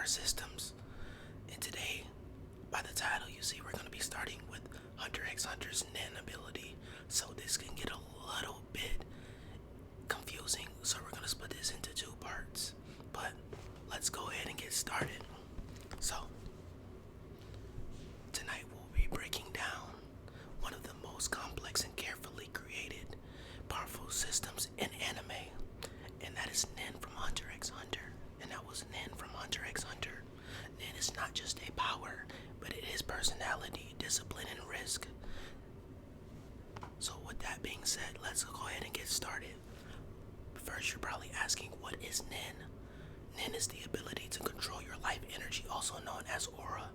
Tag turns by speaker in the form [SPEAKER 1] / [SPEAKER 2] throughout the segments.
[SPEAKER 1] systems. And today, by the title, you see we're going to be starting with Hunter x Hunter's Nen ability. So this can get a little bit confusing. So we're going to split this into two parts. But let's go ahead and get started. So tonight we'll be breaking down one of the most complex and carefully created powerful systems in anime. And that is Nen from Hunter x Hunter. And that was Nen from Hunter x Hunter. Nen is not just a power, but it is personality, discipline, and risk. So with that being said, let's go ahead and get started. First, you're probably asking, what is Nen? Nen is the ability to control your life energy, also known as aura.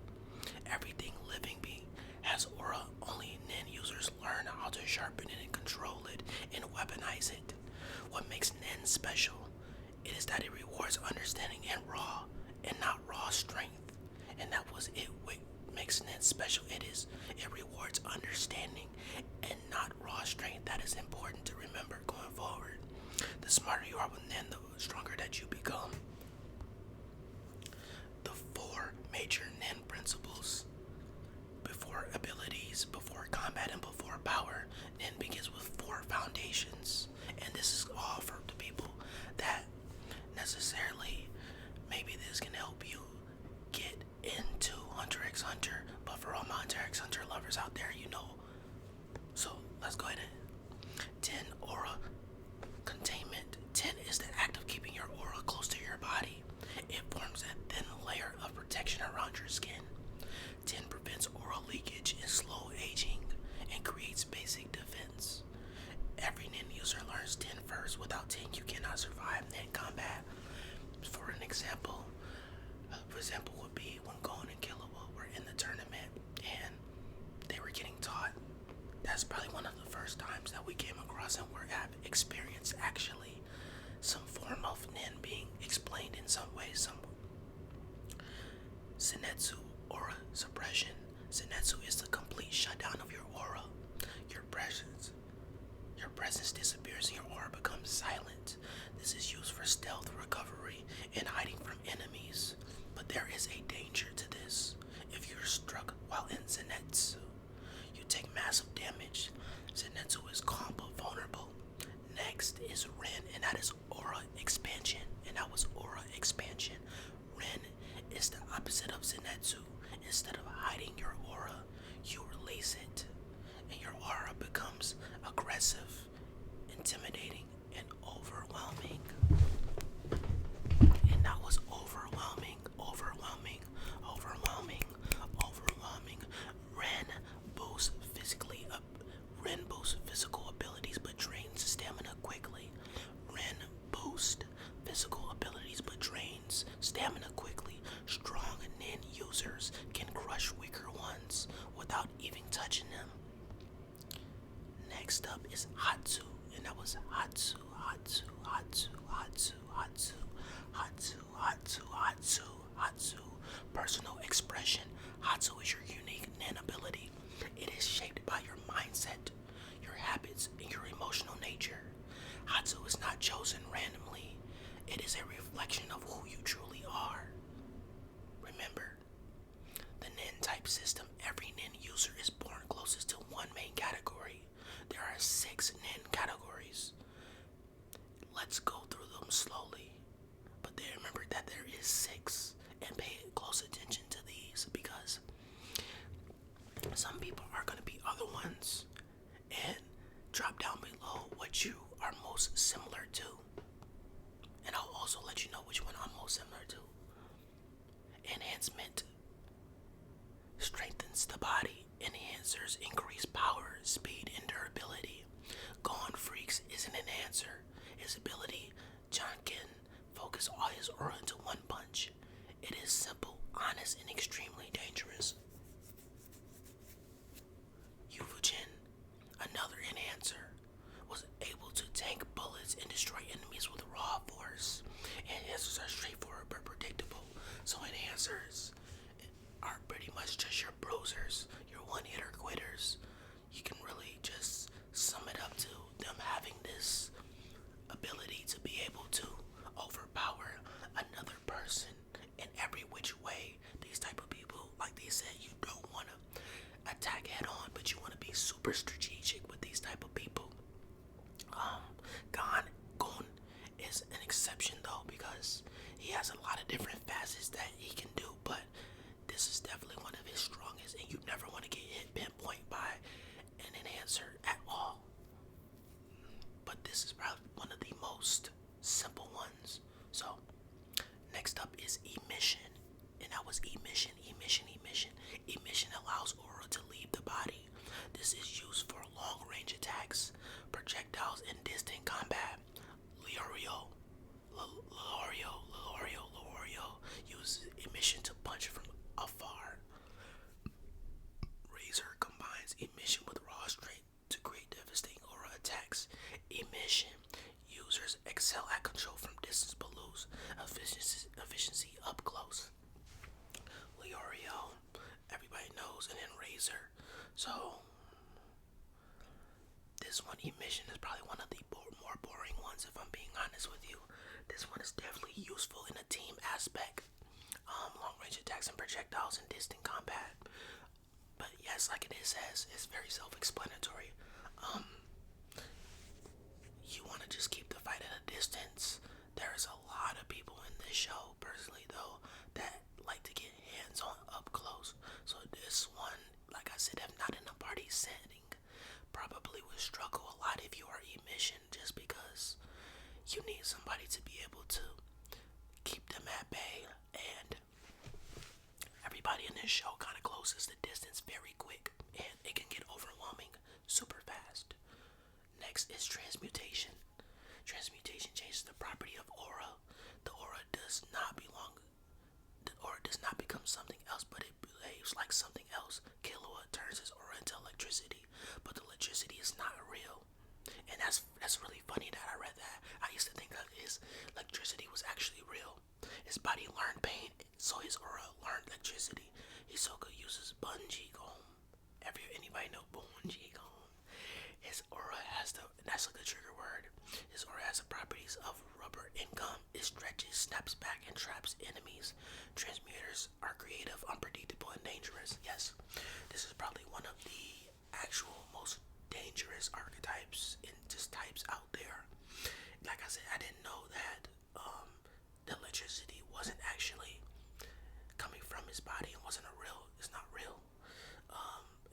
[SPEAKER 1] Everything living being has aura. Only Nen users learn how to sharpen it and control it and weaponize it. What makes Nen special? It is that it rewards understanding and not raw strength. And that was it. What makes Nen special? It rewards understanding and not raw strength. That is important to remember going forward. The smarter you are with Nen, the stronger that you become. The four major Nen principles: before abilities, before combat, and before power. Nen begins with four foundations. And this is all for the people that necessarily, maybe this can help you get into Hunter x Hunter, but for all my Hunter x Hunter lovers out there, you know. So let's go ahead and 10, aura containment. 10 is the act of keeping your aura close to your body. It forms a thin layer of protection around your skin. 10 prevents aura leakage and slow aging and creates basic defense. Every Nen user learns 10 first. Without 10, you cannot survive Nen combat. For an example, would be when Gon and Killua were in the tournament and they were getting taught. That's probably one of the first times that we came across and were have experienced actually some form of Nen being explained in some way, Zenitsu, aura suppression. Zenitsu is the complete shutdown of your aura. Your presence disappears and your aura becomes silent. This is used for stealth, recovery, and hiding from enemies. But there is a danger to this. If you're struck while in Zenitsu, you take massive damage. Zenitsu is calm but vulnerable. Next is Ren, and that is aura expansion. And that was aura expansion. Ren is the opposite of Zenitsu. Instead of hiding your aura, you release it. And your aura becomes aggressive, intimidating, and overwhelming. And that was overwhelming. Ren boosts physical abilities but drains stamina quickly. Strong Nen users can crush weaker ones without even touching them. Next up is Hatsu, and that was Hatsu. Personal expression. Hatsu is your unique Nen ability. It is shaped by your mindset, your habits, and your emotional nature. Hatsu is not chosen randomly. It is a reflection of who you truly are. Remember, the Nen type system, every Nen user is born closest to one main category. There are 6 Nen categories. Let's go through them slowly. But then remember that there is 6, and pay close attention to these because some people are going to be other ones. And drop down below what you are most similar to. And I'll also let you know which one I'm most similar to. Enhancement strengthens the body. Enhancers increase power, speed, and durability. Gon Freaks is an enhancer. His ability, John can focus all his aura into one punch. It is simple, honest, and extremely dangerous. Yuvujin, another enhancer, was able to tank bullets and destroy enemies with raw force. Enhancers are straightforward but predictable, so enhancers are pretty much just your bruisers, your one-hitter quitters. You can really just sum it up to them having this ability to be able to overpower another person in every which super strategic with these type of people. Um, Gon is an exception though because he has a lot of different facets that he can do, but this is definitely one of his strongest, and you never want to get hit pinpoint by an enhancer at all. But this is probably one of the most simple ones. So next up is emission, and that was emission, emission, emission. Emission allows aura to leave the body. This is used for long-range attacks, projectiles, and distant combat. Leorio uses emission to punch from afar. Razor combines emission with raw strength to create devastating aura attacks. Emission users excel at control from distance but lose efficiency up close. Leorio, everybody knows, and then Razor. So this one, emission, is probably one of the more boring ones if I'm being honest with you. This one is definitely useful in a team aspect. Long range attacks and projectiles in distant combat. But yes, like it says, it's very self-explanatory. You want to just keep the fight at a distance. There's a lot of people in this show, personally though, that like to get hands-on up close. So this one, like I said, if not in a party setting, probably would struggle a lot if you are emission, just because you need somebody to be able to keep them at bay, and everybody in this show kind of closes the distance very quick, and it can get overwhelming super fast. Next is transmutation. Transmutation changes the property of aura. The aura does not belong. The aura does not become something else, but it behaves like something else. Killua turns his aura into electricity, but the electricity is not real. And that's really funny that I read that. I used to think that his electricity was actually real. His body learned pain, so his aura learned electricity. Hisoka uses bungee gong. Anybody know bungee gong? His aura has that's like a trigger word. His aura has the properties of rubber and gum. It stretches, snaps back, and traps enemies. Transmuters are creative, unpredictable, and dangerous. Yes, this is probably one of the actual most dangerous archetypes and just types out there. Like I said, I didn't know that the electricity wasn't actually coming from his body and it's not real.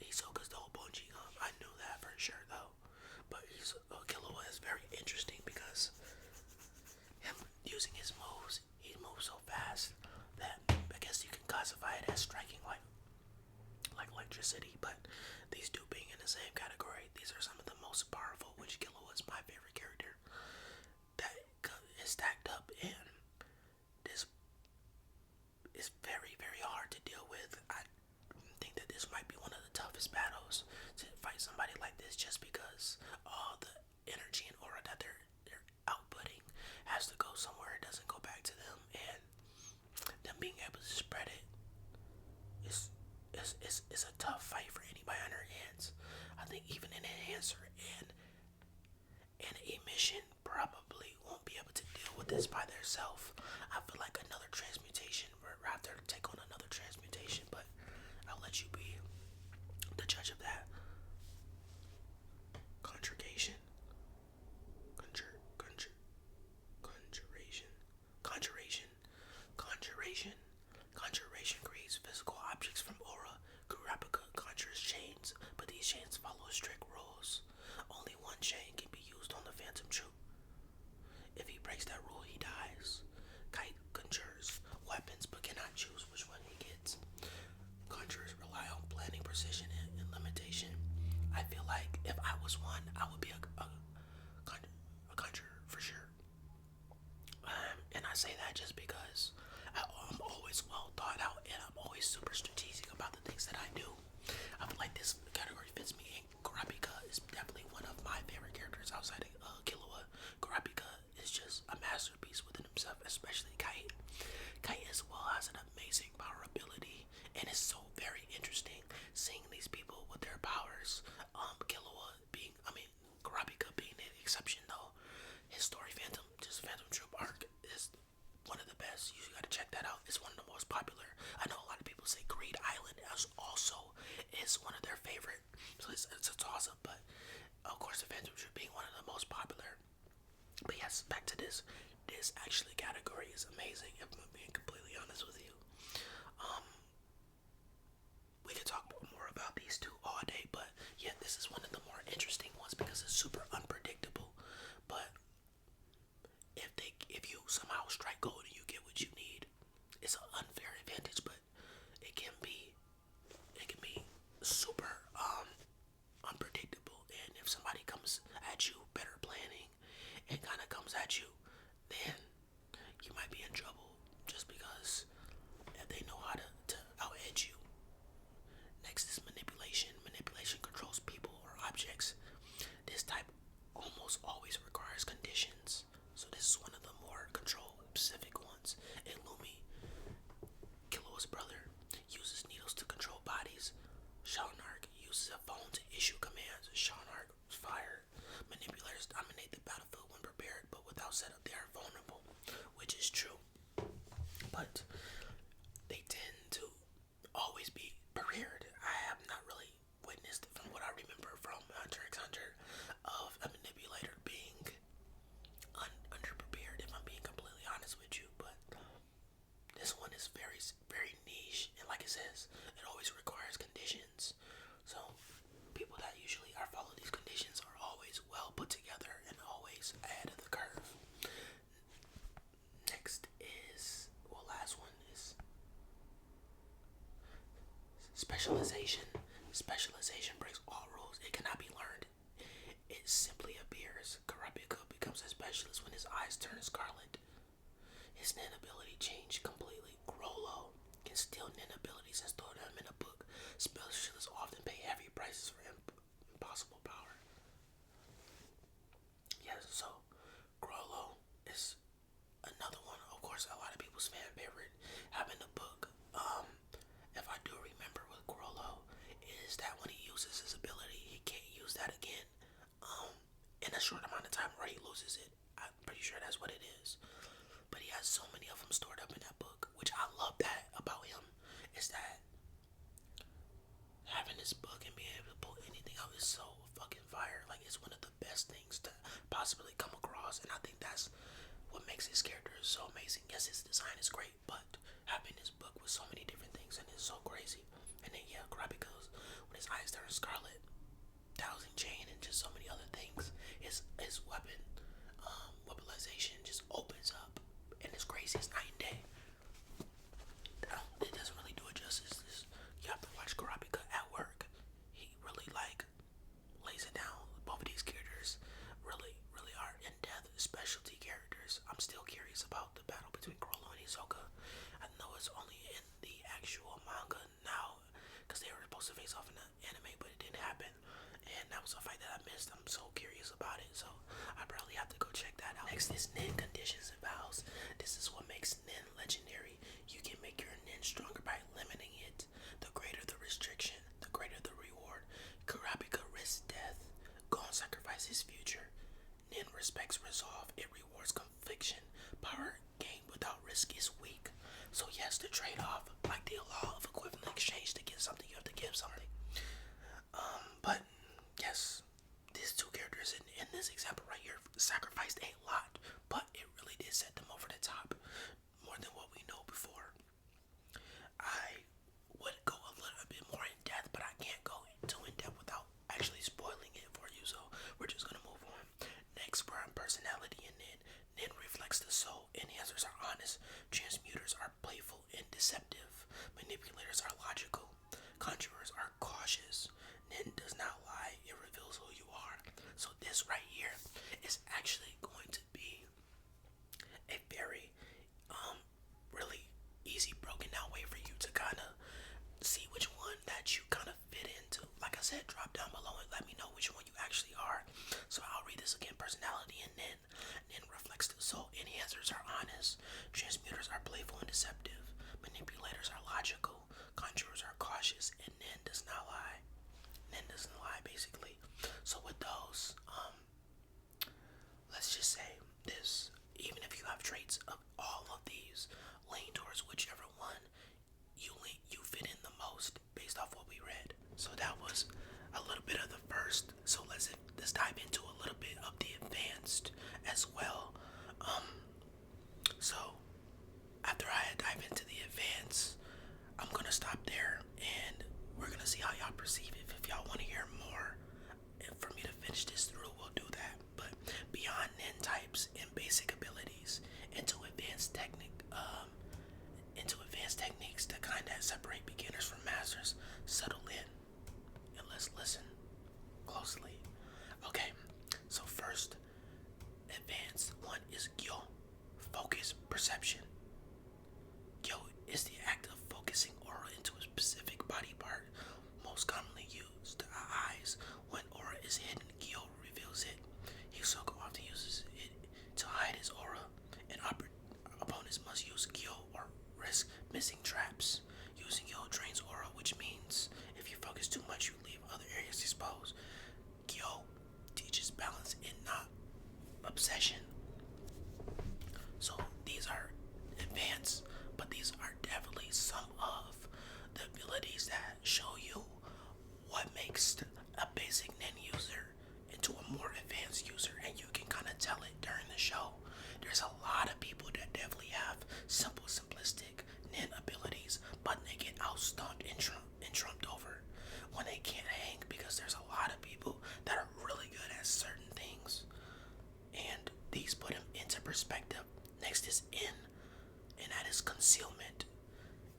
[SPEAKER 1] Hisoka's the whole bungee gum. I knew that for sure though. But Killua is very interesting because him using his moves, he moves so fast that I guess you can classify it as striking like electricity. But these two being in the same category, these are some of the most powerful, which Killua is my favorite character that is stacked up, and this is very, very hard to deal with. I think that this might be one of the toughest battles to fight somebody like this, just because all the energy and aura that they're outputting has to go somewhere. It doesn't go back to them, and them being able to spread it is a tough fight for anybody on their hands. I think even an enhancer and a mission probably won't be able to deal with this by themselves. I feel like another transmutation would rather take on another transmutation, but I'll let you be the judge of that. Conjuration. Conjuration creates physical objects from aura. Kurapika conjures chains, but these chains follow strict rules. Only one chain can be used on the Phantom Troop. If he breaks that rule, he dies. Kite conjures weapons but cannot choose which one he gets. Conjurers rely on planning, precision, and limitation. I feel like if I was one, I would be a conjurer for sure. And I say that just because I'm always well thought out, and I'm always super strategic about the things that I do. I feel like this category fits me, and Kurapika is definitely one of my favorite characters outside of Killua. Kurapika is just a masterpiece within himself, especially Kite. Kite as well has an amazing power ability, and it's so very interesting seeing these people with their powers. Kurapika being the exception though. His story, Phantom Troop arc, is one of the best. You gotta check that out. It's one of the most popular. I know a lot of people say Greed Island also is one of their favorite. So it's a toss up, but of course, Avengers being one of the most popular. But yes, back to this. This actually category is amazing. If I'm being completely honest with you, um, we could talk more about these two all day. But yeah, this is one of the more interesting ones because it's super unpredictable. But if you somehow strike gold and you get what you need, it's an unfair advantage. But it can be it can be super unpredictable. And if somebody comes at you better planning and kind of comes at you, then you might be in trouble just because if they know how to out edge you. Next is manipulation. Manipulation controls people or objects. This type almost always requires conditions. So this is one of the more control specific ones. Illumi, Killua's brother, uses needles to control bodies. Shalnark uses a phone to issue commands. Shalnark fire. Manipulators dominate the battlefield when prepared, but without setup they are vulnerable, which is true. But they tend to always be prepared. I have not really witnessed, from what I remember from Hunter x Hunter, of a manipulator being underprepared, if I'm being completely honest with you. But this one is very, very niche, and like it says, it always requires conditions. So people that usually are follow these conditions are always well put together and always ahead of the curve. Next is, well, last one is specialization. Specialization breaks all rules. It cannot be learned. It simply appears. Kurapika becomes a specialist when his eyes turn scarlet. His nin ability changed completely. Grollo can steal nin abilities and store them in a book. Specialists often pay heavy prices for impossible power. Yes, so Grollo is another one. Of course, a lot of people's fan favorite. Having the book. If I do remember with Grollo, is that when he uses his ability, he can't use that again. In a short amount of time, where he loses it. I'm pretty sure that's what it is. But he has so many of them stored up in that book, which I love that about him. Is that having this book and being able to pull anything out is so fucking fire. Like, it's one of the best things to possibly come across, and I think that's what makes his character so amazing. Yes, his design is great, but having this book with so many different things and it's so crazy. And then yeah, Krabby goes when his eyes turn scarlet, Thousand Chain, and just so many other things. His weapon, weaponization just opens up, and it's crazy. It's night and day. It doesn't really do it justice. You have to watch Kurapika at work. He really lays it down. Both of these characters really, really are in-depth specialty characters. I'm still curious about the battle between Grollo and Hisoka. I know it's only in the actual manga now, because they were supposed to face off in the anime, but it didn't happen. And that was a fight that I missed. I'm so curious about it, so I probably have to go check that out. Next is Nen conditions and vows. This is what makes Nen legendary. You can make your Nen stronger by limiting it. The greater the restriction, the greater the reward. Kurapika risks death. Gon sacrifices his future. Nen respects resolve. It rewards conviction. Power gained without risk is weak. So yes, the trade-off, like the law of equivalent exchange, to get something, you have to give something. But yes, these two characters in this example right here sacrificed a lot, but it really did set them over the top, more than what we know before. I would go a little bit more in depth, but I can't go too in depth without actually spoiling it for you, so we're just gonna move on. Next, we're on personality and Nen. Nen reflects the soul. Enhancers are honest. Transmuters are playful and deceptive. Manipulators are logical. Conjurers are cautious. Nen does not lie. It reveals who you are. So this right here is actually going to be a very really easy broken down way for you to kind of see which one that you kind of fit into. Like I said, drop down below and let me know which one you actually are. So I'll read this again. Personality and Nen. Nen reflects the soul. Enhancers are honest. Transmuters are playful and deceptive. Manipulators are logical. Conjurers are cautious. And Nen does not lie. Nen doesn't lie, basically. So with those, let's just say this. Even if you have traits of all of these, lean towards whichever one you fit in the most based off what we read. So that was a little bit of advanced as well. Um, so after I dive into the advanced, I'm gonna stop there and we're gonna see how y'all perceive it. If y'all want to hear more, and for me to finish this through, we'll do that. But beyond Nen types and basic abilities, into advanced techniques, the kind that separate beginners from masters, settle in and let's listen closely. Okay, so first, advanced one is Gyo, focus perception. Gyo is the act of focusing aura into a specific body part, most commonly used the eyes. When aura is hidden, Gyo reveals it. Hisoka often uses it to hide his aura, and opponents must use Gyo or risk missing traps. Using Gyo drains aura, which means if you focus too much, you leave other areas exposed. Gyo teaches balance and not obsession. So these are advanced, but these are definitely some of the abilities that show you what makes a basic Nen user into a more advanced user, and you can kind of tell it during the show. There's a lot of people that definitely have simple, simplistic Nen abilities, but they get outstumped and trumped over when they can't hang, because there's a lot of people that are really good at certain things, and these put them into perspective. Next is in, and that is concealment.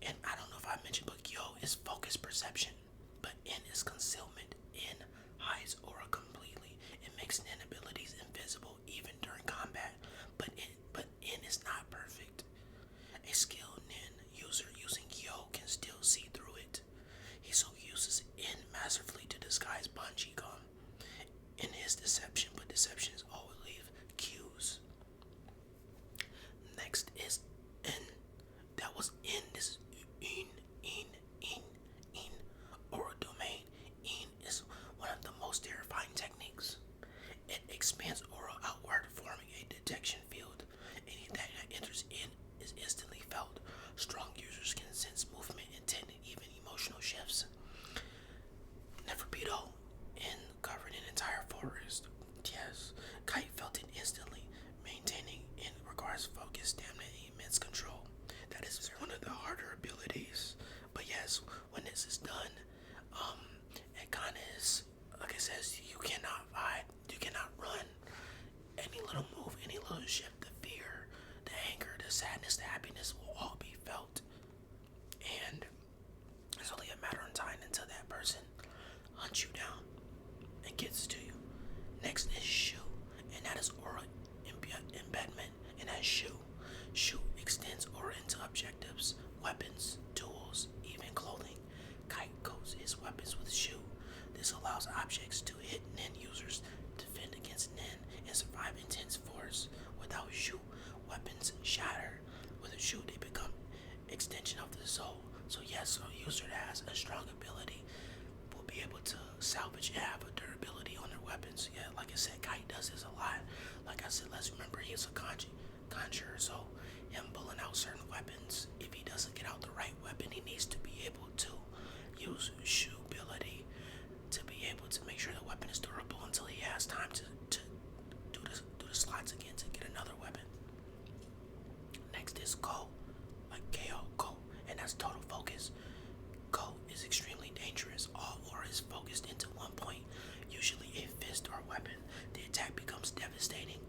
[SPEAKER 1] And I don't know if I mentioned, but Gyo is focus perception, but in is concealment. In hides aura completely. It makes Nen abilities invisible even during combat, but in is not perfect. A skilled Nen user using Gyo can still see through it. He so uses in massively to disguise bungee gum in his deception, but deception is always leave cues. Next is in. That was in. This is in. Aura domain. In is one of the most terrifying techniques. It expands aura outward, forming a detection field. Anything that enters in is instantly felt. Strong users can sense movement, intent, and even emotional shifts. Neferpitou in covered an entire forest. Yes, Kite felt it instantly. Maintaining in requires focus, stamina, and immense control. That is one of the harder abilities. But yes, when this is done, it kind of is, like it says, you cannot hide, you cannot run. Any little move, any little shift, the fear, the anger, the sadness, the happiness will all be felt. And it's only a matter of time until that person hunts you down and gets to you. Next is Shu, and that is aura embedment, and that Shu. Shu extends aura into objectives, weapons, tools, even clothing. Kite coats his weapons with Shu. This allows objects to hit Nen users, defend against Nen, and survive intense force. Without Shu, weapons shatter. With a Shu, they become extension of the soul. So yes, a user that has a strong ability will be able to salvage and have a durability on their weapons. Yeah, like I said, Kite does this a lot. Like I said, let's remember he's a conjurer, so him pulling out certain weapons, if he doesn't get out the right weapon, he needs to be able to use Shu ability to be able to make sure the weapon is durable until he has time to do the slots again to get another weapon. Next is Ko, like KO, Ko, and that's total focus. Ko is extremely dangerous. All aura is focused into one point, usually a fist or weapon. The attack becomes devastating,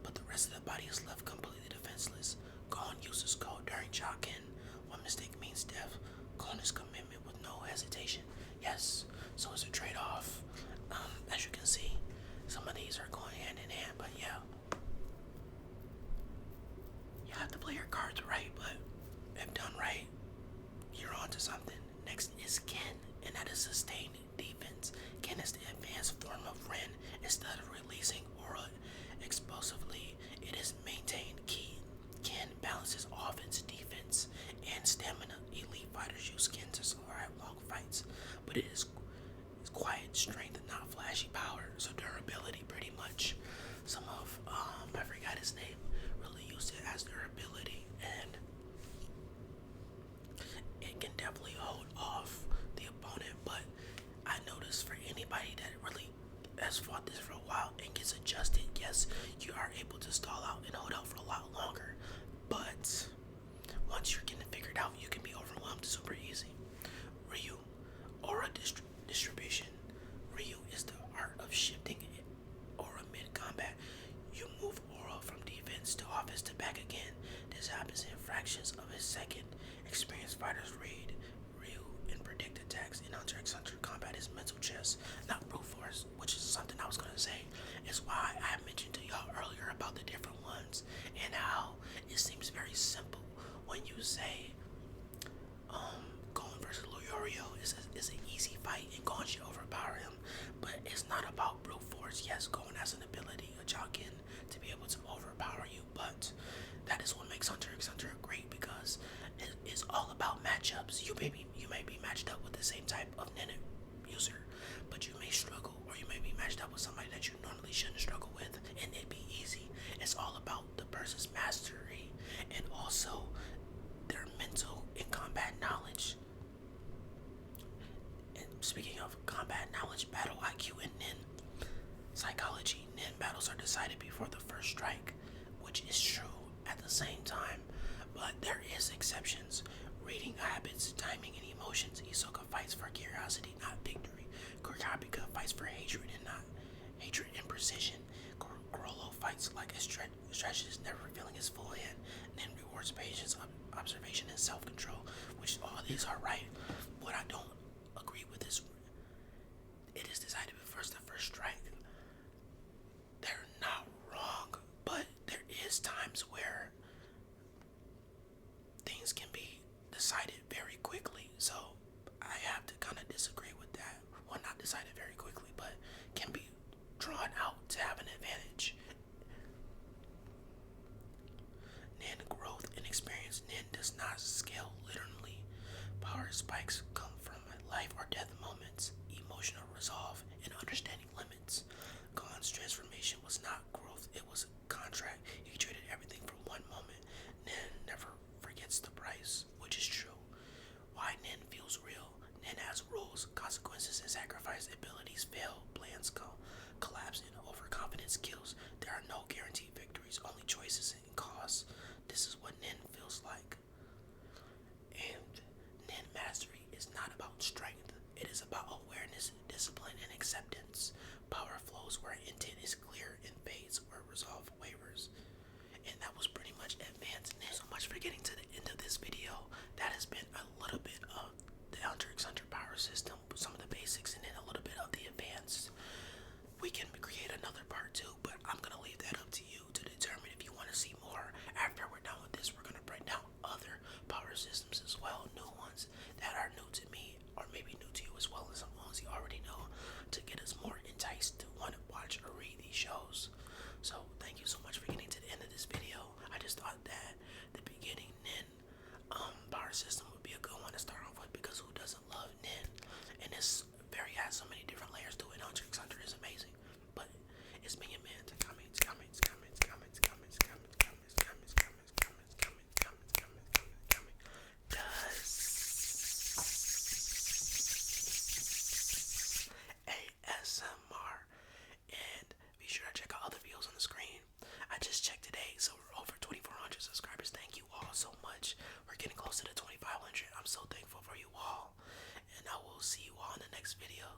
[SPEAKER 1] but the rest of the body is left completely defenseless. Gon uses Ko during Jaken. One mistake means death. Gon is commitment with no hesitation. Yes, so it's a trade-off. As you can see, some of these are going hand in hand, but yeah. You have to play your cards right, but if done right, you're onto something. Next is Ken, and that is sustained defense. Ken is the advanced form of Ren. Instead of releasing aura explosively, it is maintained ki. Ken balances offense, defense, and stamina. Elite fighters use Ken to survive long fights, but it is quiet strength and not flashy power, so durability pretty much. Some of, I forgot his name, really used it as durability, and it can definitely hold off the opponent, but I noticed for anybody that really has fought this for a while and gets adjusted, yes, you are able to stall out and hold out for a lot longer. But once you're getting figured out, you can be overwhelmed super easy. Ryu, aura distribution. Ryu is the art of shifting aura mid-combat. You move aura from defense to offense to back again. This happens in fractions of a second. Experienced fighters read Ryu and predict attacks in Hunter x Hunter. Combat is mental chess, not brute force, which is something I was going to say. It's why I mentioned to y'all earlier about the different ones and how it seems very simple when you say going versus Loyorio is an easy fight and Gon should overpower him, but it's not about brute force. Yes, Gon has an ability, a Jokin, to be able to overpower you, but that is what makes Hunter x Hunter great because it's all about matchups. You may be matched up with the same type of Nen user, but you may struggle, or you may be matched up with somebody that you normally shouldn't struggle with, and it'd be easy. It's all about the person's mastery and also their mental and combat knowledge. And speaking of combat knowledge, battle IQ, and Nen psychology, Nen battles are decided before the first strike, which is true at the same time, but there is exceptions. Reading habits, timing, and emotions. Hisoka fights for curiosity, not victory. Kurapika fights for hatred and precision. Grollo fights like a strategist, never revealing his full hand. Then rewards patience, observation, and self-control, which all these are right. What I don't agree with is it is decided before the first strike. They're not wrong, but there is times where things can be decided very quickly. So I have to kind of disagree with that. Well, not decided very quickly, but can be drawn out to have an advantage. Nen growth and experience. Nen does not scale literally. Power spikes come from life or death moments, emotional resolve, and understanding limits. Gon's transformation was not growth, it was contract. He traded everything for one moment. Nen never forgets the price, which is true. Why Nen feels real. Nen has rules, consequences, and sacrifice. Abilities fail, plans collapse, and overconfidence kills. There are no guaranteed victories, only choices and costs. This is what Nen feels like. And Nen mastery is not about strength. It is about awareness, discipline, and acceptance. Power flows where intent is clear and fades where resolve wavers. And that was pretty much advanced Nen. So much for getting to the end of this video. That has been a little bit of the Hunter x Hunter power system, some of the basics, and then a little bit of the advanced. We can create another part 2, but I'm going to leave that up to you to determine if you want to see more. After we're done with this, we're going to break down other power systems as well, new ones that are new to me, or maybe new to you as well as some ones you already know, to get us more enticed to want to watch or read these shows. So thank you so much for getting to the end of this video. I just thought that the beginning Nen power system would be a good one to start off with because who doesn't love Nen? And this has so many different layers to it. Hunter x Hunter is amazing. But it's me and man. Comments. ASMR. And be sure to check out other videos on the screen. I just checked today, so we're over 2,400 subscribers. Thank you all so much. We're getting close to the 2,500. I'm so thankful for you all. And I will see you all in the next video.